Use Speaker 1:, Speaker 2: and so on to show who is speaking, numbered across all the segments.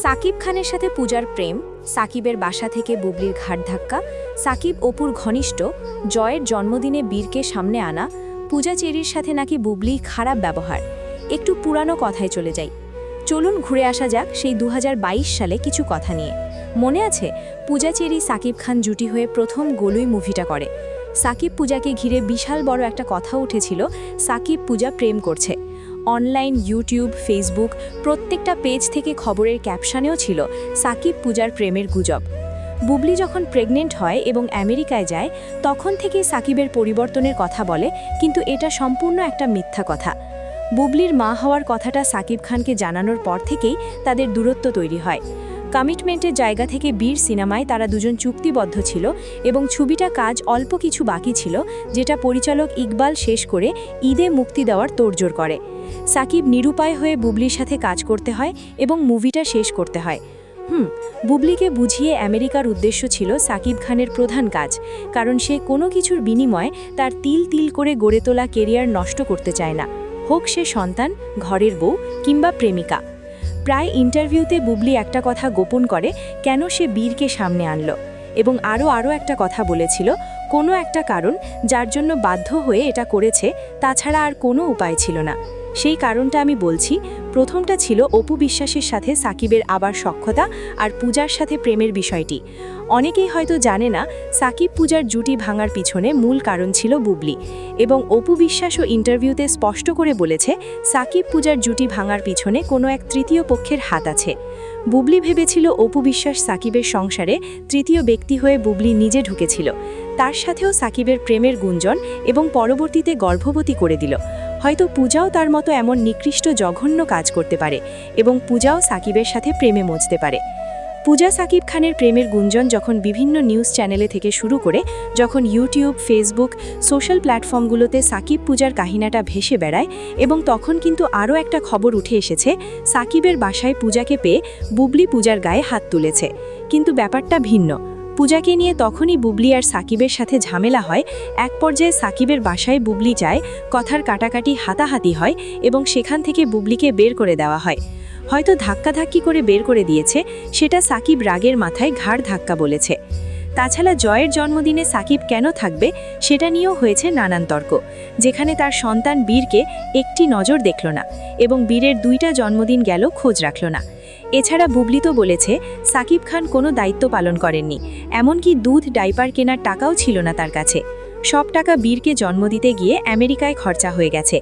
Speaker 1: সাকিব খানের সাথে পূজার প্রেম, সাকিবের বাসা থেকে বুবলির ঘাট ধাক্কা, সাকিব অপুর ঘনিষ্ঠ, জয়ের জন্মদিনে বীরকে সামনে আনা, পূজা চেরির সাথে নাকি বুবলি খারাপ ব্যবহার। একটু পুরানো কথায় চলে যাই। চলুন ঘুরে আসা যাক সেই 2022 সালে কিছু কথা নিয়ে। মনে আছে পূজা চেরি সাকিব খান জুটি হয়ে প্রথম গোলুই মুভিটা করে। সাকিব পূজাকে ঘিরে বিশাল বড় একটা কথা উঠেছিল, সাকিব পূজা প্রেম করছে। অনলাইন, ইউটিউব, ফেসবুক প্রত্যেকটা পেজ থেকে খবরের ক্যাপশনেও ছিল সাকিব পূজার প্রেমের গুজব। বুবলি যখন প্রেগনেন্ট হয় এবং আমেরিকায় যায়, তখন থেকে সাকিবের পরিবর্তনের কথা বলে, কিন্তু এটা সম্পূর্ণ একটা মিথ্যা কথা। বুবলির মা হওয়ার কথাটা সাকিব খানকে জানানোর পর থেকেই তাদের দূরত্ব তৈরি হয়। কমিটমেন্টের জায়গা থেকে বীর সিনেমায় তারা দুজন চুক্তিবদ্ধ ছিল এবং ছবিটা কাজ অল্প কিছু বাকি ছিল, যেটা পরিচালক ইকবাল শেষ করে ঈদে মুক্তি দেওয়ার তোড়জোড় করে। সাকিব নিরুপায় হয়ে বুবলির সাথে কাজ করতে হয় এবং মুভিটা শেষ করতে হয়। বুবলিকে বুঝিয়ে আমেরিকার উদ্দেশ্য ছিল সাকিব খানের প্রধান কাজ, কারণ সে কোনো কিছুর বিনিময়ে তার তিল তিল করে গড়ে তোলা কেরিয়ার নষ্ট করতে চায় না, হোক সে সন্তান, ঘরের বউ কিংবা প্রেমিকা। প্রায় ইন্টারভিউতে বুবলি একটা কথা গোপন করে, কেন সে বীরকে সামনে আনলো, এবং আরও একটা কথা বলেছিল, কোনো একটা কারণ যার জন্য বাধ্য হয়ে এটা করেছে, তাছাড়া আর কোনো উপায় ছিল না। সেই কারণটা আমি বলছি। প্রথমটা ছিল অপু বিশ্বাসের সাথে সাকিবের আবার সখ্যতা আর পূজার সাথে প্রেমের বিষয়টি। অনেকেই হয়তো জানে না, সাকিব পূজার জুটি ভাঙার পিছনে মূল কারণ ছিল বুবলি, এবং অপু বিশ্বাসও ইন্টারভিউতে স্পষ্ট করে বলেছে সাকিব পূজার জুটি ভাঙার পিছনে কোনো এক তৃতীয় পক্ষের হাত আছে। বুবলি ভেবেছিল অপু বিশ্বাস সাকিবের সংসারে তৃতীয় ব্যক্তি হয়ে বুবলি নিজে ঢুকেছিল, তার সাথেও সাকিবের প্রেমের গুঞ্জন, এবং পরবর্তীতে গর্ভবতী করে দিল। হয়তো পূজাও তার মতো এমন নিকৃষ্ট জঘন্য কাজ করতে পারে এবং পূজাও সাকিবের সাথে প্রেমে মজতে পারে। পূজা সাকিব খানের প্রেমের গুঞ্জন যখন বিভিন্ন নিউজ চ্যানেলে থেকে শুরু করে, যখন ইউটিউব, ফেসবুক, সোশ্যাল প্ল্যাটফর্মগুলোতে সাকিব পূজার কাহিনাটা ভেসে বেড়ায়, এবং তখন কিন্তু আরও একটা খবর উঠে এসেছে, সাকিবের বাসায় পূজাকে পেয়ে বুবলি পূজার গায়ে হাত তুলেছে। কিন্তু ব্যাপারটা ভিন্ন। পূজাকে নিয়ে তখনই বুবলি আর সাকিবের সাথে ঝামেলা হয়। এক পর্যায়ে সাকিবের বাসায় বুবলি যায়, কথার কাটাকাটি, হাতাহাতি হয়, এবং সেখান থেকে বুবলিকে বের করে দেওয়া হয়। হয়তো ধাক্কাধাক্কি করে বের করে দিয়েছে, সেটা সাকিব রাগের মাথায় ঘাড় ধাক্কা বলেছে। তাছাড়া জয়ের জন্মদিনে সাকিব কেন থাকবে সেটা নিয়েও হয়েছে নানান তর্ক, যেখানে তার সন্তান বীরকে একটি নজর দেখল না, এবং বীরের 2টা জন্মদিন গেল, খোঁজ রাখল না। এছাড়া বুবলি তো বলেছে সাকিব খান কোনো দায়িত্ব পালন করেননি, এমনকি দুধ, ডাইপার কেনার টাকাও ছিল না তার কাছে। সব টাকা বীরকে জন্ম দিতে গিয়ে আমেরিকায় খরচা হয়ে গেছে।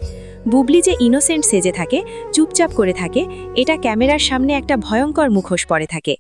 Speaker 1: বুবলি যে ইনোসেন্ট সেজে থাকে, চুপচাপ করে থাকে, এটা ক্যামেরার সামনে একটা ভয়ঙ্কর মুখোশ পরে থাকে।